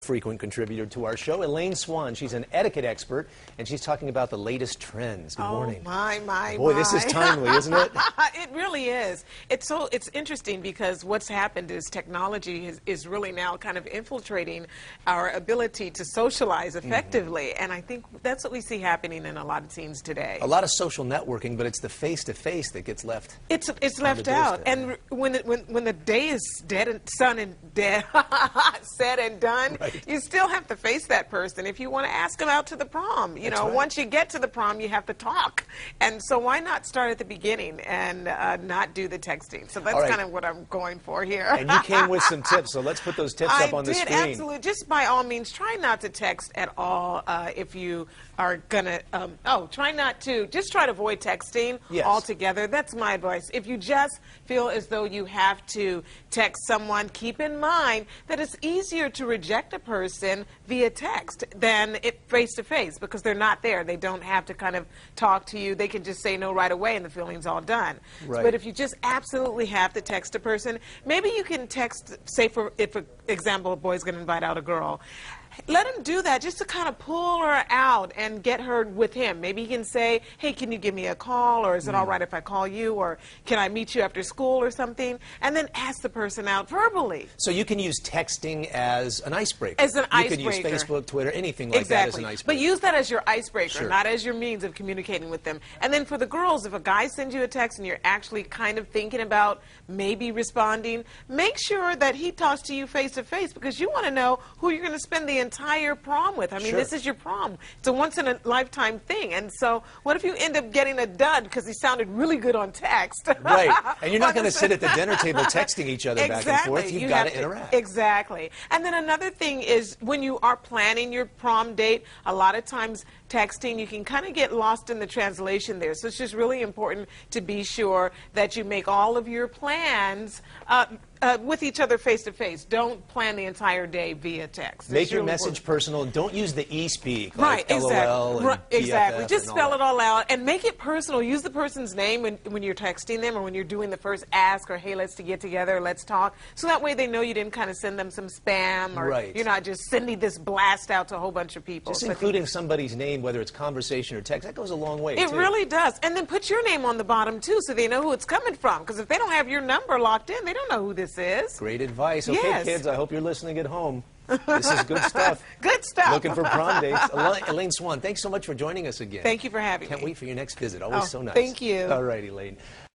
Frequent contributor to our show, Elaine Swan. She's an etiquette expert, and she's talking about the latest trends. Good morning. Boy, this is timely, isn't it? It really is. It's interesting because what's happened is technology is really now kind of infiltrating our ability to socialize effectively, and I think that's what we see happening in a lot of teens today. A lot of social networking, but it's the face-to-face that gets left. It's left out, and when the day is dead and said and done. Right. You still have to face that person if you want to ask them out to the prom. You know, once you get to the prom, you have to talk. And so why not start at the beginning and not do the texting? So that's kind of what I'm going for here. And you came with some tips, so let's put those tips up on the screen. I did, absolutely. Just by all means, try not to text at all if you are going to, just try to avoid texting altogether. That's my advice. If you just feel as though you have to text someone, keep in mind that it's easier to reject a person via text than face-to-face because they're not there. They don't have to kind of talk to you. They can just say no right away and the feeling's all done. Right. But if you just absolutely have to text a person, maybe you can text, say for example, a boy's going to invite out a girl. Let him do that just to kind of pull her out and get her with him. Maybe he can say, hey, can you give me a call, or is it all right if I call you, or can I meet you after school or something, and then ask the person out verbally. So you can use texting as an icebreaker. As an icebreaker. You can use Facebook, Twitter, anything like that as an icebreaker. But use that as your icebreaker, not as your means of communicating with them. And then for the girls, if a guy sends you a text and you're actually kind of thinking about maybe responding, make sure that he talks to you face-to-face because you want to know who you're going to spend the entire prom with. I mean, this is your prom. It's a once-in-a-lifetime thing. And so what if you end up getting a dud because he sounded really good on text? Right. And you're not going to sit at the dinner table texting each other back and forth. You've got to interact. Exactly. And then another thing is when you are planning your prom date, a lot of times texting, you can kind of get lost in the translation there. So it's just really important to be sure that you make all of your plans with each other face-to-face. Don't plan the entire day via text. Make your message personal. Don't use the e-speak, like LOL and exactly. Just spell it all out and make it personal. Use the person's name when you're texting them or when you're doing the first ask or, hey, let's get together, let's talk. So that way they know you didn't kind of send them some spam or you're not just sending this blast out to a whole bunch of people. Just including somebody's name, whether it's conversation or text, that goes a long way, It really does. And then put your name on the bottom, too, so they know who it's coming from. Because if they don't have your number locked in, they don't know who this is. Great advice. Okay, kids, I hope you're listening at home. This is good stuff. Good stuff. Looking for prom dates. Elaine Swan, thanks so much for joining us again. Thank you for having me. Can't wait for your next visit. Always so nice. Thank you. All right, Elaine.